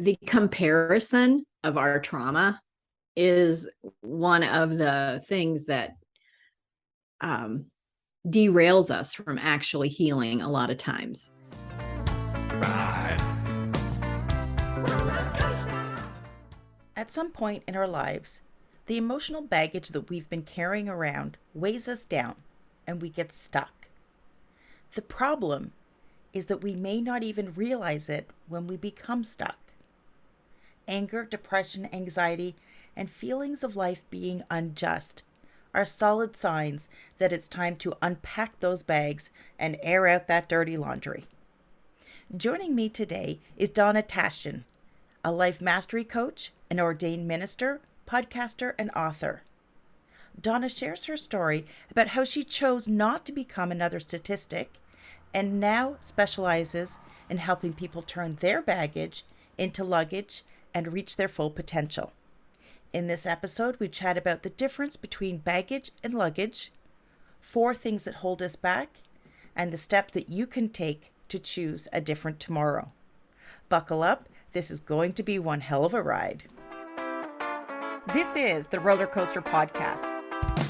the comparison of our trauma is one of the things that derails us from actually healing a lot of times. At some point in our lives, the emotional baggage that we've been carrying around weighs us down and we get stuck. The problem is that we may not even realize it when we become stuck. Anger, depression, anxiety, and feelings of life being unjust are solid signs that it's time to unpack those bags and air out that dirty laundry. Joining me today is Donna Tashjian, a life mastery coach, an ordained minister, podcaster, and author. Donna shares her story about how she chose not to become another statistic and now specializes in helping people turn their baggage into luggage and reach their full potential. In this episode, we chat about the difference between baggage and luggage, 4 things that hold us back, and the steps that you can take to choose a different tomorrow. Buckle up, this is going to be one hell of a ride. This is the Roller Coaster Podcast.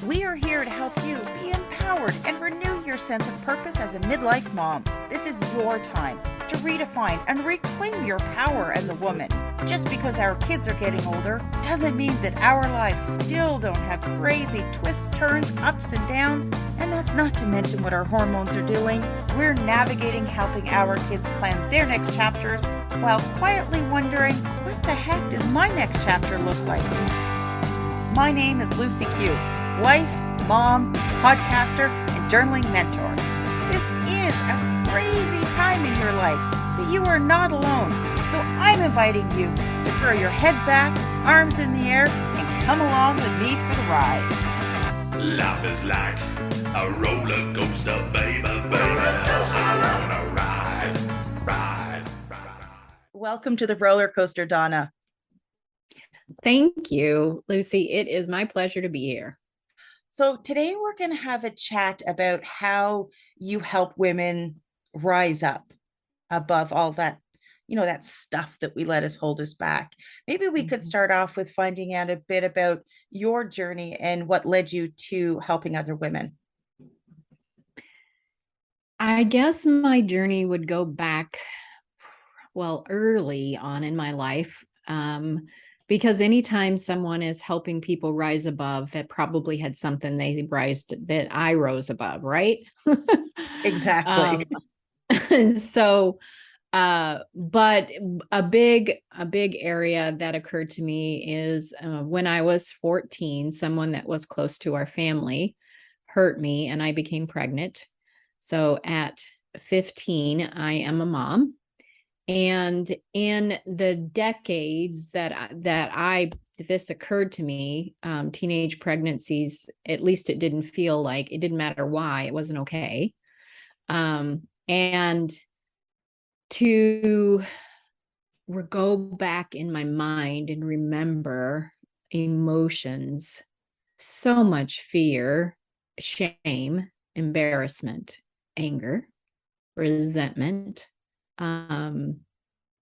We are here to help you be empowered and renew your sense of purpose as a midlife mom. This is your time to redefine and reclaim your power as a woman. Just because our kids are getting older doesn't mean that our lives still don't have crazy twists, turns, ups and downs. And that's not to mention what our hormones are doing. We're navigating helping our kids plan their next chapters while quietly wondering, what the heck does my next chapter look like? My name is Lucy Q, wife, mom, podcaster, and journaling mentor. This is a crazy time in your life, but you are not alone. So I'm inviting you to throw your head back, arms in the air, and come along with me for the ride. Life is like a roller coaster, baby, baby. I wanna ride. Welcome to the roller coaster, Donna. Thank you, Lucy. It is my pleasure to be here. So today we're going to have a chat about how you help women rise up above all that, that stuff that we let us hold us back. Maybe we could start off with finding out a bit about your journey and what led you to helping other women. I guess my journey would go back, early on in my life. Because anytime someone is helping people rise above, that probably had something that I rose above, right? Exactly. But a big area that occurred to me is when I was 14, someone that was close to our family hurt me and I became pregnant. So at 15, I am a mom. And in the decades this occurred to me, teenage pregnancies, at least it didn't feel like, it didn't matter why, it wasn't okay. And to go back in my mind and remember emotions, so much fear, shame, embarrassment, anger, resentment,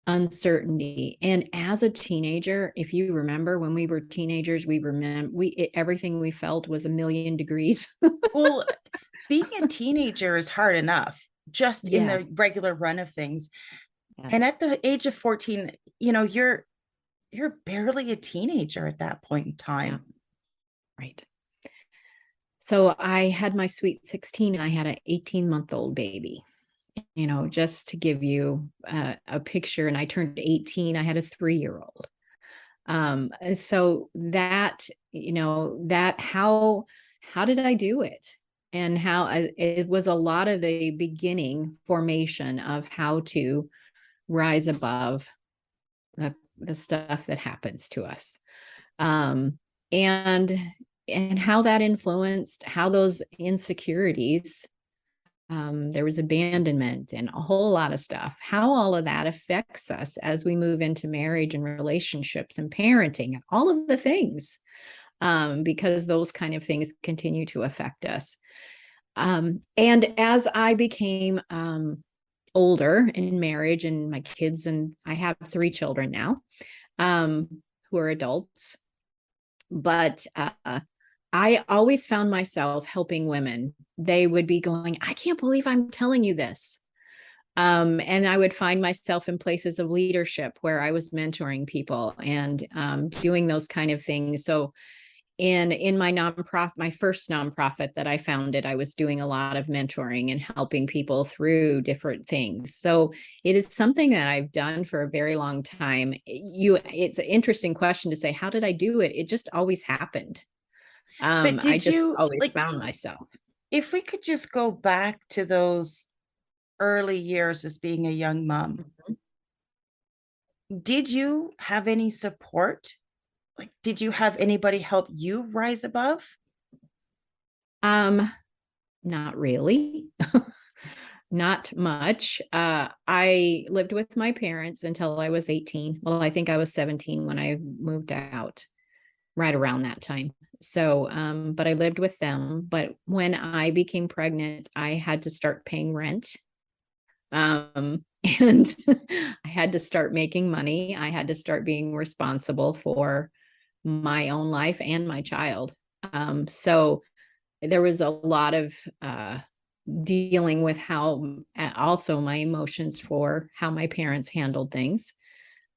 uncertainty. And as a teenager, if you remember, when we were teenagers, everything we felt was a million degrees. Well, being a teenager is hard enough, just in the regular run of things. Yes. And at the age of 14, you're barely a teenager at that point in time. Yeah. Right. So I had my sweet 16 and I had an 18-month-old baby. Just to give you a picture, and I turned 18, I had a 3-year-old. So that, how did I do it? And it was a lot of the beginning formation of how to rise above the stuff that happens to us. And how that influenced how those insecurities, there was abandonment and a whole lot of stuff, how all of that affects us as we move into marriage and relationships and parenting and all of the things, because those kind of things continue to affect us. And as I became older in marriage and my kids, and I have 3 children now, who are adults. But I always found myself helping women. They would be going, I can't believe I'm telling you this. And I would find myself in places of leadership where I was mentoring people and doing those kind of things. So in my nonprofit, my first nonprofit that I founded, I was doing a lot of mentoring and helping people through different things. So it is something that I've done for a very long time. It's an interesting question to say, how did I do it? It just always happened. But I did just you, always like, found myself. if we could just go back to those early years as being a young mom, did you have any support? Like, did you have anybody help you rise above? Um, Not really. Not much. I lived with my parents until I was 18. Well, I think I was 17 when I moved out, right around that time. So, but I lived with them. But when I became pregnant, I had to start paying rent. And I had to start making money. I had to start being responsible for my own life and my child. So there was a lot of dealing with how also my emotions for how my parents handled things,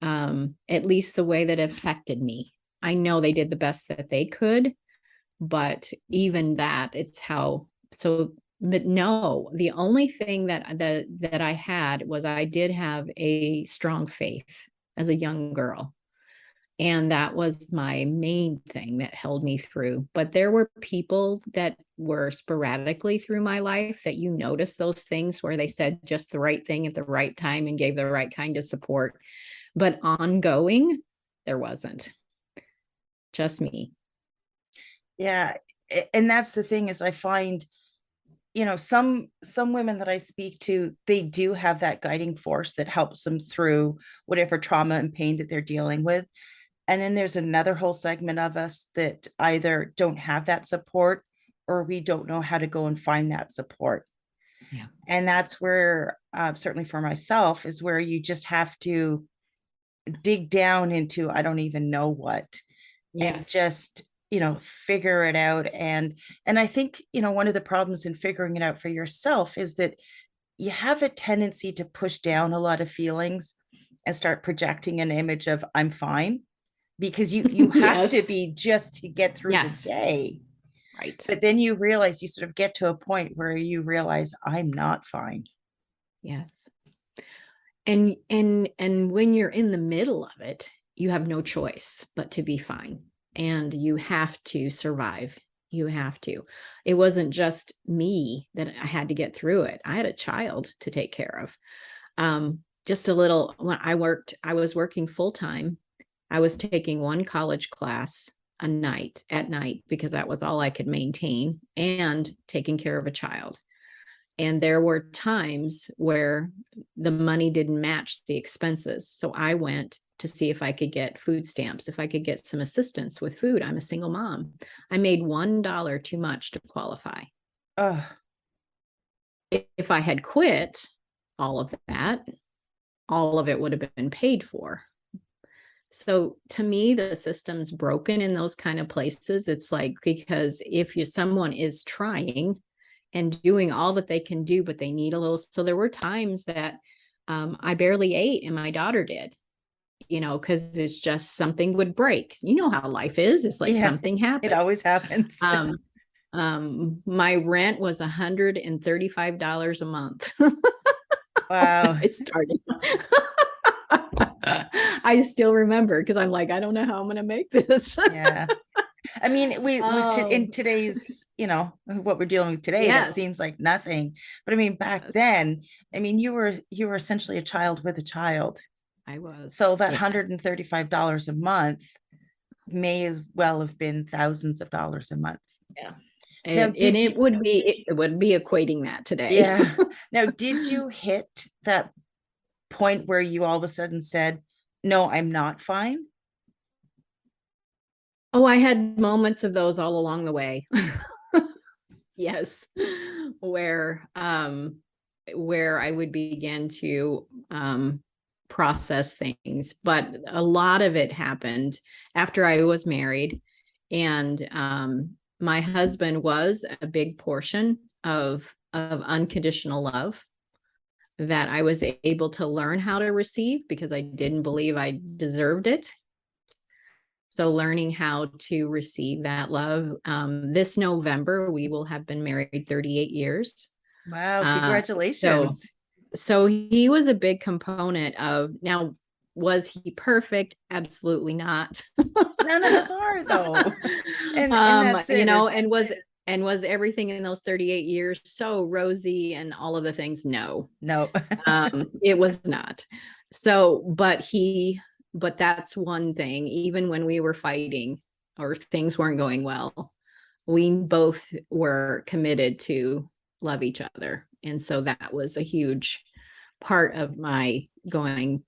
at least the way that it affected me. I know they did the best that they could, but even that, it's how. So but no, the only thing that I had was I did have a strong faith as a young girl. And that was my main thing that held me through. But there were people that were sporadically through my life that you notice those things where they said just the right thing at the right time and gave the right kind of support. But ongoing, there wasn't. Just me. Yeah. And that's the thing, is I find, some women that I speak to, they do have that guiding force that helps them through whatever trauma and pain that they're dealing with. And then there's another whole segment of us that either don't have that support, or we don't know how to go and find that support. Yeah. And that's where, certainly for myself, is where you just have to dig down into, I don't even know what, and Yes. just, figure it out. And I think, one of the problems in figuring it out for yourself is that you have a tendency to push down a lot of feelings and start projecting an image of I'm fine, because you have to Yes. be, just to get through the Yes. day. Right. But then you realize, you sort of get to a point where you realize I'm not fine. Yes. And when you're in the middle of it, you have no choice but to be fine, and you have to survive. You have to. It wasn't just me that I had to get through it. I had a child to take care of. Just a little. When I was working full time. I was taking one college class a night at night because that was all I could maintain, and taking care of a child. And there were times where the money didn't match the expenses. So I went to see if I could get food stamps, if I could get some assistance with food. I'm a single mom. I made $1 too much to qualify. Ugh. If I had quit all of that, all of it would have been paid for. So to me, the system's broken in those kind of places. It's like, because if someone is trying and doing all that they can do, but they need a little. So there were times that I barely ate and my daughter did, because it's just something would break. You know how life is. It's like Yeah, something it happened. always happens. My rent was $135 a month Wow. when I started. I still remember because I'm like, I don't know how I'm going to make this. Yeah. I mean, Oh, in today's, what we're dealing with today, that yes. seems like nothing. But I mean, back Yes, then, I mean, you were essentially a child with a child. I was. So that Yes. $135 a month may as well have been thousands of dollars a month. Yeah. Now, And it would be equating that today. yeah. Now, did you hit that point where you all of a sudden said, no, I'm not fine? Oh, I had moments of those all along the way. Yes. Where where I would begin to process things. But a lot of it happened after I was married. And my husband was a big portion of unconditional love that I was able to learn how to receive because I didn't believe I deserved it. So learning how to receive that love. This November, we will have been married 38 years. Wow, So, congratulations. so he was a big component of, now, was he perfect? Absolutely not. None of us are, though. And that's it. And was everything in those 38 years so rosy and all of the things? No. No. It was not. So, but that's one thing, even when we were fighting or things weren't going well, we both were committed to love each other. And so that was a huge part of my going.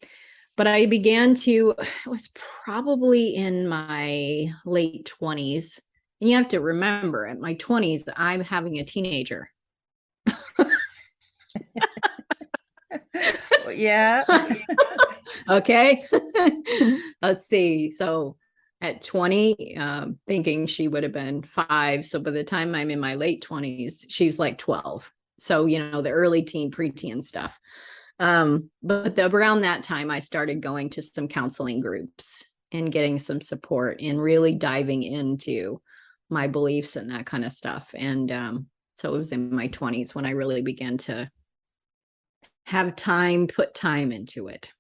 But I began to, it was probably in my late 20s. And you have to remember, at my 20s, I'm having a teenager. Yeah. Okay. Let's see. So at 20, thinking she would have been 5. So by the time I'm in my late 20s, she's like 12. So, the early teen, preteen stuff. But around that time, I started going to some counseling groups and getting some support and really diving into my beliefs and that kind of stuff. And so it was in my 20s when I really began to have time, put time into it.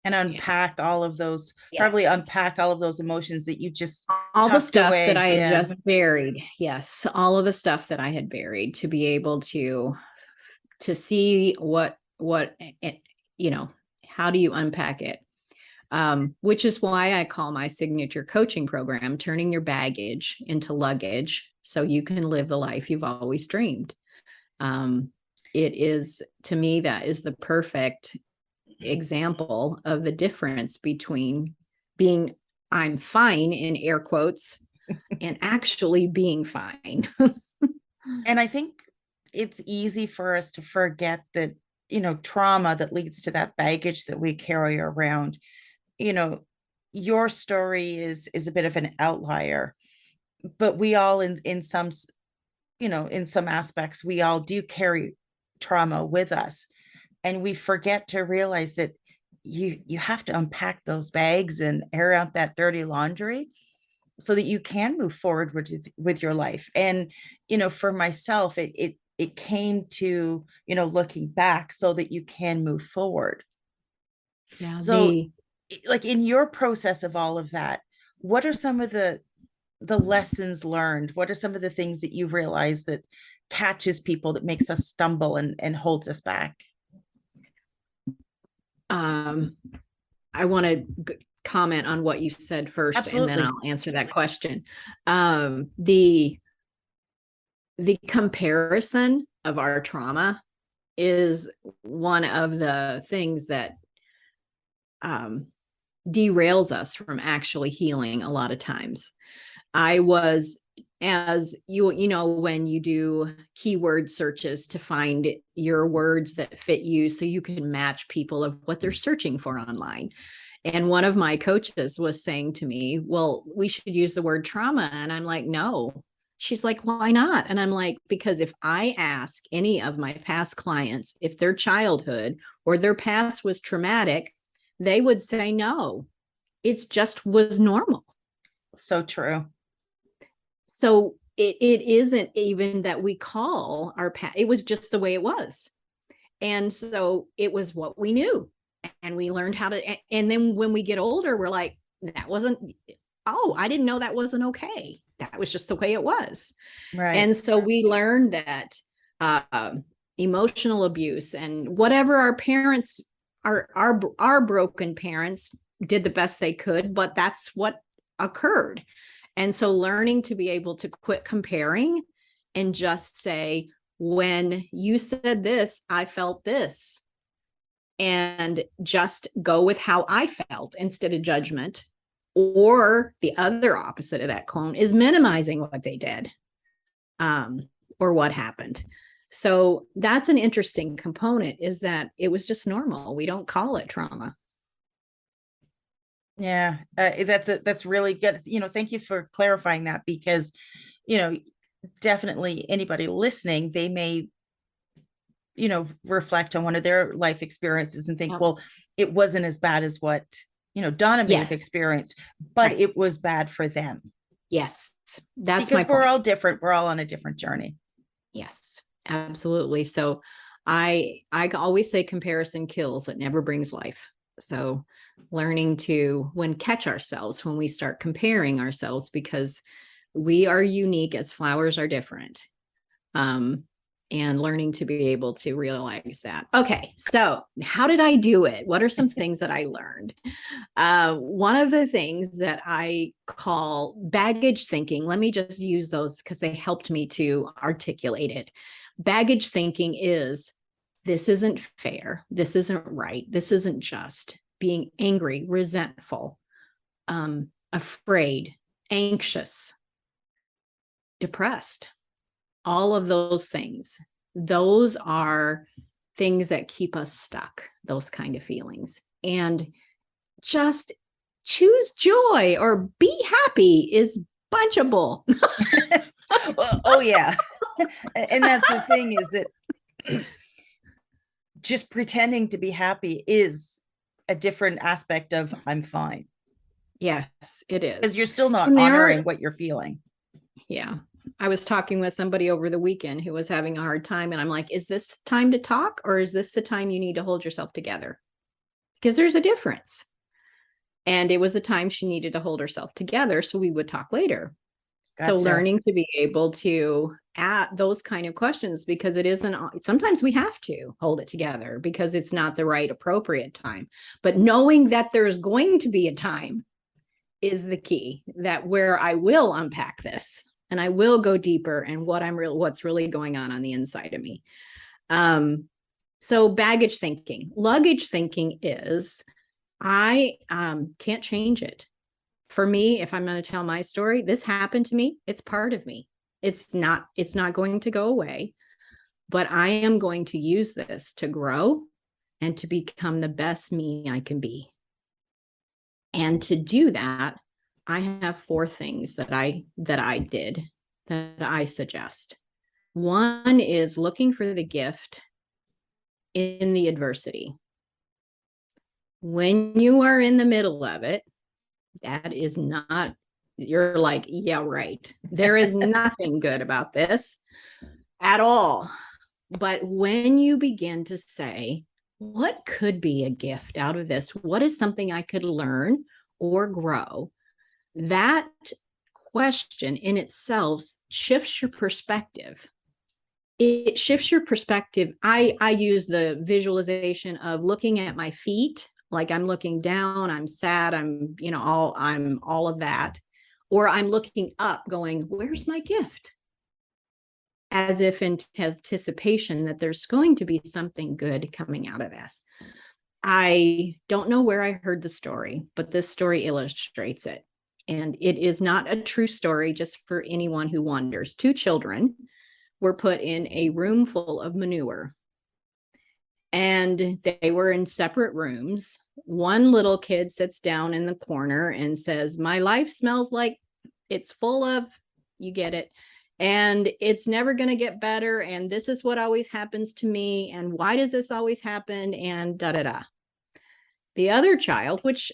And unpack all of those, probably unpack all of those emotions that you just all the stuff away. that I had just buried. Yes, all of the stuff that I had buried, to be able to see what how do you unpack it? Which is why I call my signature coaching program Turning Your Baggage into Luggage so you can live the life you've always dreamed. It is, to me, that is the perfect example of the difference between being I'm fine in air quotes and actually being fine. And I think it's easy for us to forget that, trauma that leads to that baggage that we carry around. Your story is a bit of an outlier, but we all in some, in some aspects, we all do carry trauma with us. And we forget to realize that you have to unpack those bags and air out that dirty laundry so that you can move forward with your life. And, for myself, it came to, looking back so that you can move forward. Yeah. So like in your process of all of that, what are some of the lessons learned? What are some of the things that you realize that catches people, that makes us stumble and holds us back? I want to comment on what you said first. Absolutely. And then I'll answer that question. The comparison of our trauma is one of the things that derails us from actually healing a lot of times. I was, as when you do keyword searches to find your words that fit you so you can match people of what they're searching for online. And one of my coaches was saying to me, well, we should use the word trauma. And I'm like, no. She's like, why not? And I'm like, because if I ask any of my past clients if their childhood or their past was traumatic, they would say no. It just was normal. So true. So it isn't even that we call our past, it was just the way it was. And so it was what we knew. And we learned how to, and then when we get older, we're like, that wasn't, oh, I didn't know that wasn't okay. That was just the way it was. Right. And so we learned that emotional abuse and whatever our parents, our broken parents did the best they could, but that's what occurred. And so learning to be able to quit comparing and just say, when you said this, I felt this. And just go with how I felt instead of judgment. Or the other opposite of that coin is minimizing what they did or what happened. So that's an interesting component, is that it was just normal. We don't call it trauma. Yeah, that's really good. Thank you for clarifying that, because, you know, definitely anybody listening, they may, reflect on one of their life experiences and think, Yep. well, it wasn't as bad as what, Donna may have Yes. experienced, but Right. it was bad for them, Yes. That's my because we're all point. different. We're all on a different journey. Yes, absolutely. So I always say comparison kills, it never brings life. So learning to catch ourselves when we start comparing ourselves, because we are unique as flowers are different. Um, and learning to be able to realize that. Okay, so how did I do it? What are some things that I learned? One of the things that I call baggage thinking, let me just use those because they helped me to articulate it. Baggage thinking is, this isn't fair. This isn't right. This isn't just. Being angry, resentful, afraid, anxious, depressed, all of those things. Those are things that keep us stuck, those kind of feelings. And just choose joy or be happy is bunchable. Oh yeah. And that's the thing, is that just pretending to be happy is a different aspect of I'm fine, Yes, it because is. you're still not And honoring what you're feeling. yeah. I was talking with somebody over the weekend who was having a hard time, and I'm like, is this time to talk, or is this the time you need to hold yourself together? Because there's a difference. And it was a time she needed to hold herself together, so we would talk later. So Gotcha. learning to be able to ask those kind of questions, because it isn't, sometimes we have to hold it together because it's not the right appropriate time. But knowing that there's going to be a time is the key, that where I will unpack this and I will go deeper and what's really going on the inside of me. So baggage thinking, luggage thinking is, I can't change it. For me, if I'm going to tell my story, this happened to me. It's part of me. It's not going to go away, but I am going to use this to grow and to become the best me I can be. And to do that, I have 4 things that I did that I suggest. One is looking for the gift in the adversity. When you are in the middle of it, that is not, you're like, yeah, right. There is nothing good about this at all. But when you begin to say, what could be a gift out of this? What is something I could learn or grow? That question in itself shifts your perspective. It shifts your perspective. I use the visualization of looking at my feet, like I'm looking down, I'm sad, I'm all of that, or I'm looking up going, where's my gift, as if in anticipation that there's going to be something good coming out of this. I don't know where I heard the story, but this story illustrates it, and it is not a true story, just for anyone who wonders. 2 children were put in a room full of manure, and they were in separate rooms. One little kid sits down in the corner and says, my life smells like it's full of, you get it, and it's never going to get better, and this is what always happens to me, and why does this always happen, and da da da. The other child, which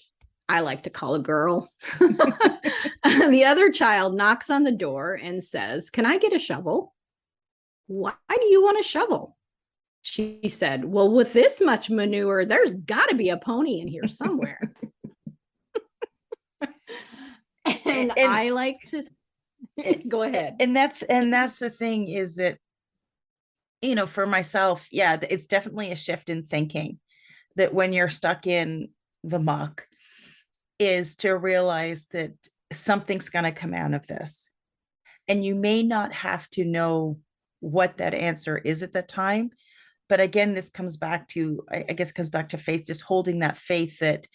I like to call a girl, the other child knocks on the door and says, can I get a shovel? Why do you want a shovel? She said, well, with this much manure, there's got to be a pony in here somewhere. And and I like to go ahead. and that's the thing, is that, for myself, yeah, it's definitely a shift in thinking, that when you're stuck in the muck, is to realize that something's going to come out of this, and you may not have to know what that answer is at the time. But again, this comes back to, I guess, comes back to faith, just holding that faith that,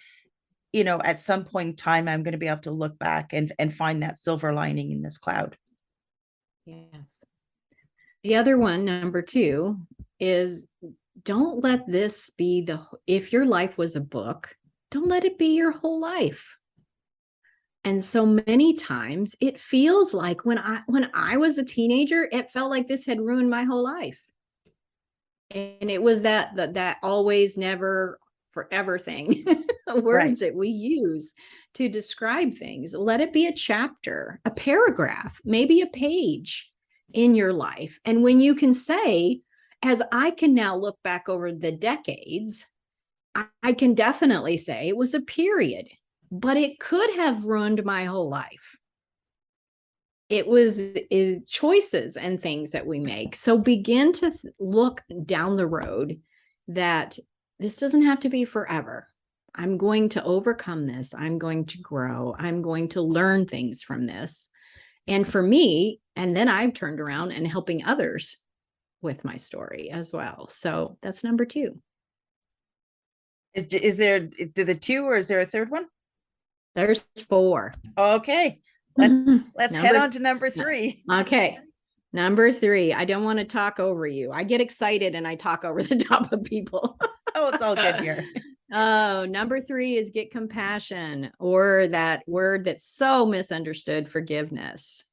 at some point in time, I'm going to be able to look back and find that silver lining in this cloud. Yes. The other one, number 2, is don't let this be if your life was a book, don't let it be your whole life. And so many times it feels like when I was a teenager, it felt like this had ruined my whole life. And it was that always, never, forever thing, words Right. that we use to describe things. Let it be a chapter, a paragraph, maybe a page in your life. And when you can say, as I can now look back over the decades, I can definitely say it was a period, but it could have ruined my whole life. It was choices and things that we make. So begin to look down the road that this doesn't have to be forever. I'm going to overcome this. I'm going to grow. I'm going to learn things from this. And for me, and then I've turned around and helping others with my story as well. So that's number 2. Is there the 2, or is there a third one? There's 4. Okay. Let's head Number- on to number 3. Okay. Number 3, I don't want to talk over you. I get excited and I talk over the top of people. Oh, it's all good here. Oh, number 3 is get compassion, or that word that's so misunderstood, forgiveness.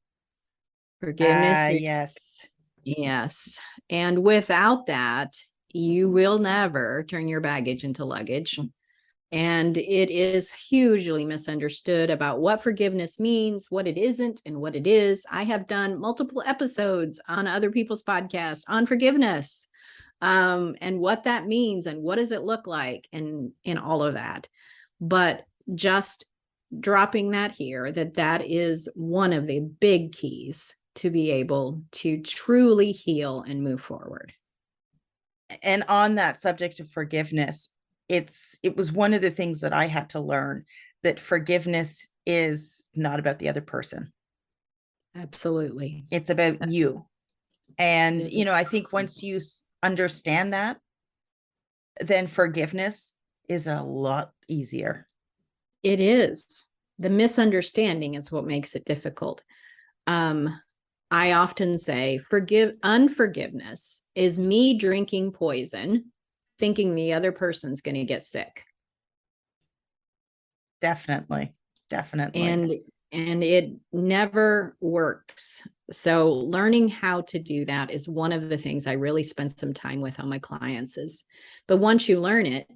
Forgiveness. Yes. Yes. And without that, you will never turn your baggage into luggage. And it is hugely misunderstood about what forgiveness means, what it isn't, and what it is. I have done multiple episodes on other people's podcasts on forgiveness, and what that means and what does it look like, and all of that. But just dropping that here, that is one of the big keys to be able to truly heal and move forward. And on that subject of forgiveness, it was one of the things that I had to learn, that forgiveness is not about the other person. Absolutely. It's about you. And, It is. I think once you understand that, then forgiveness is a lot easier. It is. The misunderstanding is what makes it difficult. I often say unforgiveness is me drinking poison, thinking the other person's going to get sick. Definitely. And it never works. So learning how to do that is one of the things I really spend some time with on my clients but once you learn it,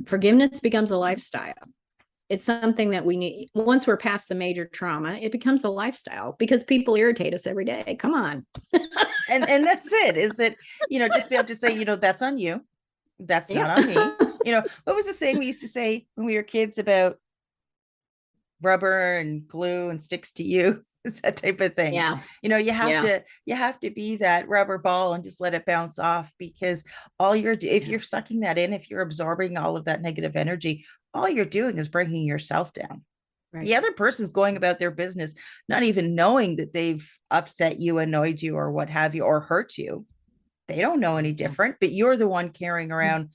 forgiveness becomes a lifestyle. It's something that we need. Once we're past the major trauma, it becomes a lifestyle because people irritate us every day. Come on. and that's it, is that, just be able to say, that's on you. That's not on me. What was the saying we used to say when we were kids about rubber and glue and sticks to you? It's that type of thing. Yeah. You have to be that rubber ball and just let it bounce off, because if you're sucking that in, if you're absorbing all of that negative energy, all you're doing is bringing yourself down. Right. The other person's going about their business, not even knowing that they've upset you, annoyed you, or what have you, or hurt you. They don't know any different, but you're the one carrying around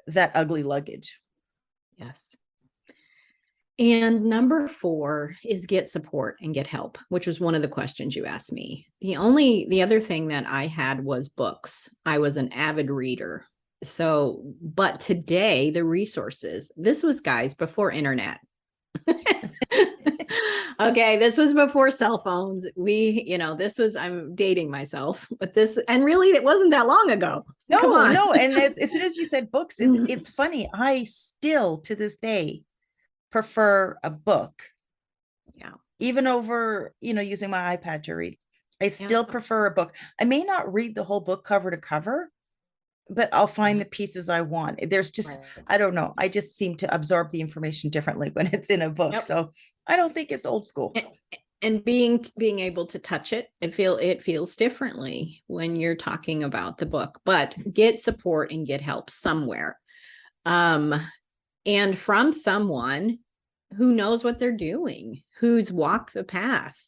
that ugly luggage. Yes. And number 4 is get support and get help, which was one of the questions you asked me. The other thing that I had was books. I was an avid reader. So, but today the resources, this was, guys, before internet. Okay, this was before cell phones. I'm dating myself, but and really it wasn't that long ago. No. And as soon as you said books, it's funny. I still to this day prefer a book. Yeah. Even over, using my iPad to read. I still prefer a book. I may not read the whole book cover to cover, but I'll find the pieces I want. There's just, I don't know. I just seem to absorb the information differently when it's in a book. Yep. So I don't think it's old school. And being able to touch it, it feels differently when you're talking about the book, but get support and get help somewhere. And from someone who knows what they're doing, who's walked the path.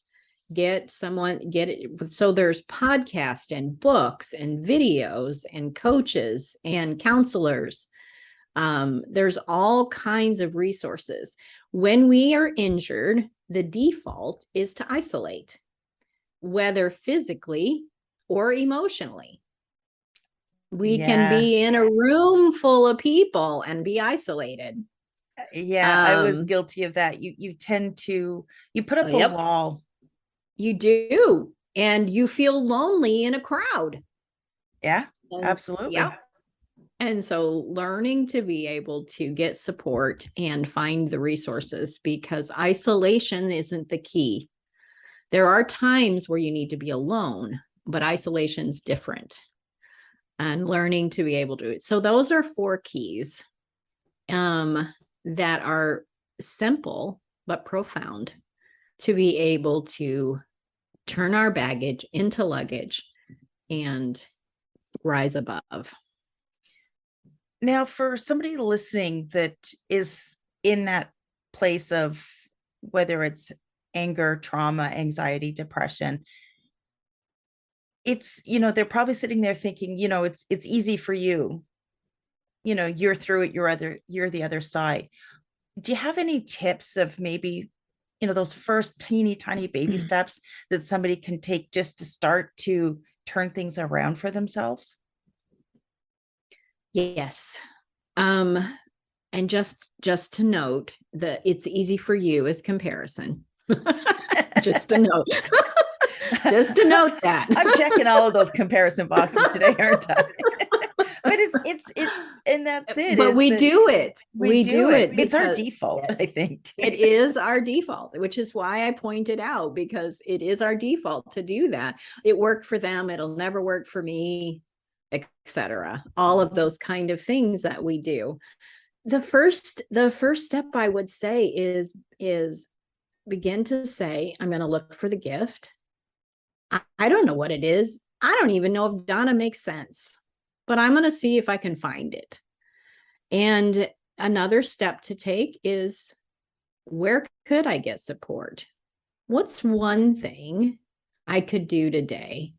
Get it. So there's podcasts and books and videos and coaches and counselors. There's all kinds of resources. When we are injured, the default is to isolate. whether physically or emotionally. We can Yeah. be in a room full of people and be isolated. Yeah, I was guilty of that. You tend to you put up a Yep, wall. you do. And you feel lonely in a crowd. Yeah, And absolutely. yep. And so learning to be able to get support and find the resources, because isolation isn't the key. There are times where you need to be alone, but isolation's different. And learning to be able to. So those are 4 keys that are simple but profound to be able to turn our baggage into luggage and rise above. Now, for somebody listening that is in that place of whether it's anger, trauma, anxiety, depression, it's, they're probably sitting there thinking, it's easy for you. You're through it, you're the other side. Do you have any tips of maybe, those first teeny tiny baby steps that somebody can take just to start to turn things around for themselves? Yes. And just to note that it's easy for you as comparison. Just to note. Just to note that. I'm checking all of those comparison boxes today, aren't I? But and that's it. But we do it. We do it. It's our because, default, yes, I think. it is our default, which is why I pointed out, because it is our default to do that. It worked for them. It'll never work for me, etc. All of those kind of things that we do. The first step I would say is begin to say, I'm going to look for the gift. I don't know what it is. I don't even know if Donna makes sense, but I'm going to see if I can find it. And another step to take is, where could I get support? What's one thing I could do today?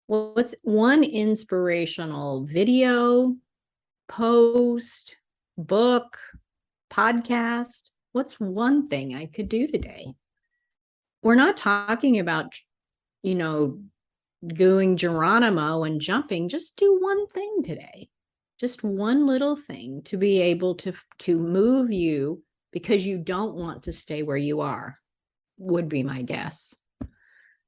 What's one inspirational video, post, book, podcast? What's one thing I could do today? We're not talking about, doing Geronimo and jumping. Just do one thing today. Just one little thing to be able to move you, because you don't want to stay where you are, would be my guess.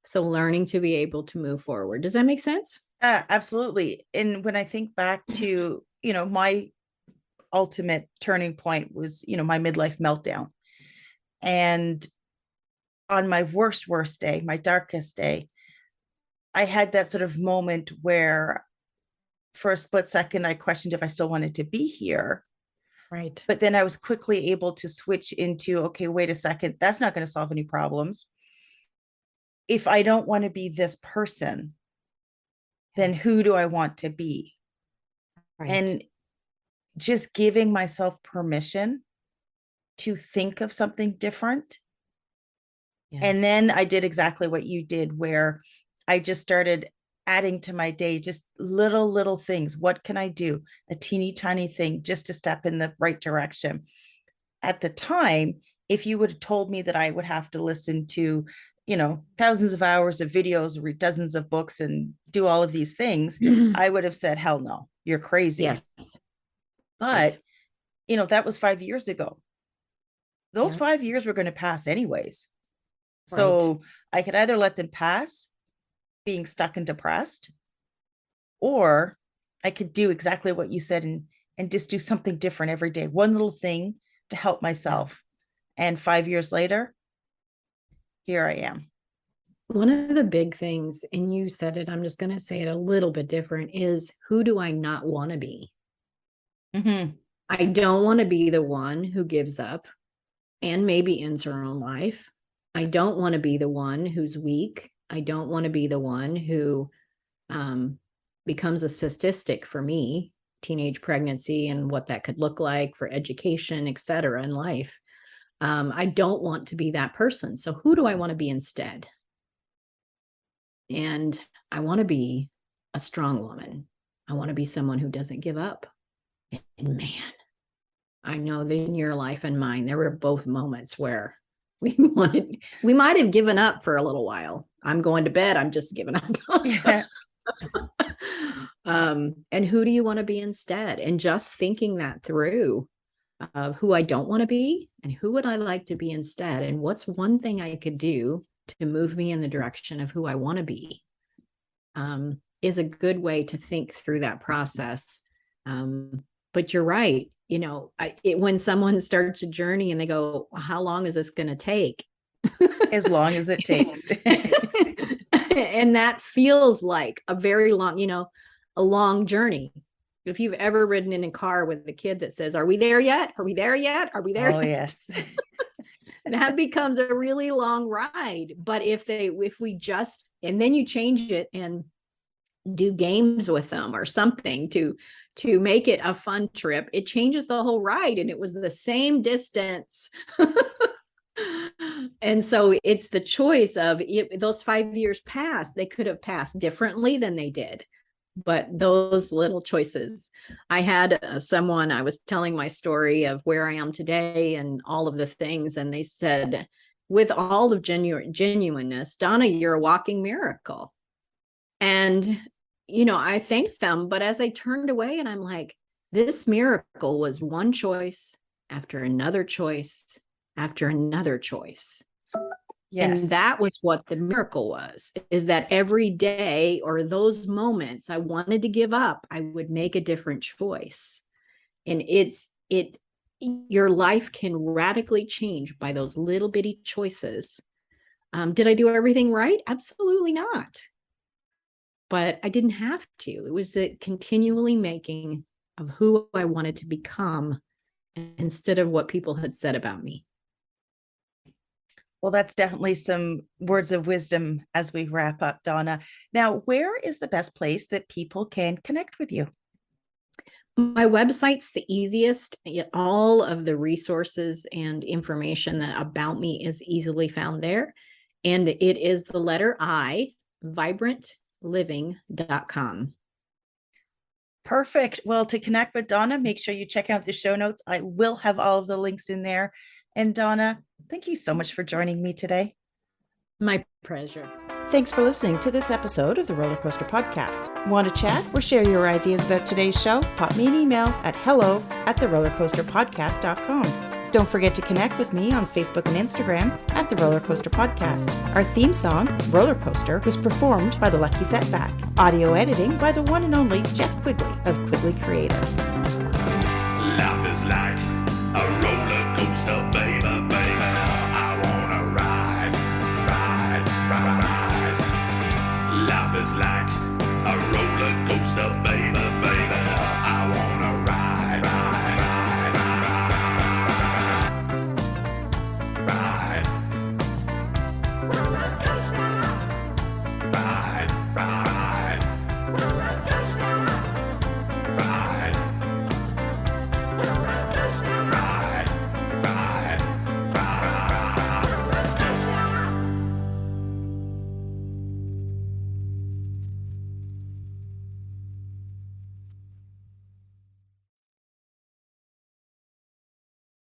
So learning to be able to move forward. Does that make sense? Absolutely. And when I think back to, my ultimate turning point was, my midlife meltdown. And on my worst day, my darkest day, I had that sort of moment where for a split second, I questioned if I still wanted to be here. Right. But then I was quickly able to switch into, okay, wait a second, that's not going to solve any problems. If I don't want to be this person, then who do I want to be? Right. And just giving myself permission to think of something different. Yes. And then I did exactly what you did, where I just started adding to my day, just little things. What can I do? A teeny tiny thing just to step in the right direction. At the time, if you would have told me that I would have to listen to, thousands of hours of videos, read dozens of books, and do all of these things, I would have said, hell no, you're crazy. Yes. But, that was 5 years ago. Those Yeah. 5 years were going to pass anyways. So Right. I could either let them pass being stuck and depressed, or I could do exactly what you said and just do something different every day. One little thing to help myself. And 5 years later, here I am. One of the big things, and you said it, I'm just going to say it a little bit different, is who do I not want to be? Mm-hmm. I don't want to be the one who gives up and maybe ends her own life. I don't want to be the one who's weak. I don't want to be the one who becomes a statistic for me, teenage pregnancy and what that could look like for education, et cetera, in life. I don't want to be that person. So who do I want to be instead? And I want to be a strong woman. I want to be someone who doesn't give up. And man, I know that in your life and mine, there were both moments where We might have given up for a little while. I'm going to bed. I'm just giving up. Yeah. And who do you want to be instead? And just thinking that through of who I don't want to be and who would I like to be instead? And what's one thing I could do to move me in the direction of who I want to be, is a good way to think through that process. But you're right. When someone starts a journey and they go, how long is this going to take? As long as it takes. And that feels like a very long, a long journey. If you've ever ridden in a car with a kid that says, are we there yet? Are we there yet? Are we there? Oh, yet? yes. That becomes a really long ride. But if we just, and then you change it and do games with them or something to make it a fun trip, it changes the whole ride. And it was the same distance. And so it's the choice of those 5 years passed, they could have passed differently than they did. But those little choices, I had someone, I was telling my story of where I am today and all of the things. And they said, with all of genuineness, Donna, you're a walking miracle. And, I thanked them. But as I turned away and I'm like, this miracle was one choice after another choice after another choice. Yes. And that was what the miracle was, is that every day or those moments I wanted to give up, I would make a different choice. And your life can radically change by those little bitty choices. Did I do everything right? Absolutely not. But I didn't have to. It was the continually making of who I wanted to become instead of what people had said about me. Well, that's definitely some words of wisdom as we wrap up, Donna. Now, where is the best place that people can connect with you? My website's the easiest. All of the resources and information about me is easily found there. And it is the letter I, vibrantliving.com. Perfect. Well, to connect with Donna, make sure you check out the show notes. I will have all of the links in there. And Donna, thank you so much for joining me today. My pleasure. Thanks for listening to this episode of the Roller Coaster Podcast. Want to chat or share your ideas about today's show? Pop me an email at hello@therollercoasterpodcast.com. Don't forget to connect with me on Facebook and Instagram at The Roller Coaster Podcast. Our theme song, Roller Coaster, was performed by The Lucky Setback. Audio editing by the one and only Jeff Quigley of Quigley Creator. Life is like a roller coaster, baby, baby. I wanna ride, ride, ride, ride. Life is like a roller coaster,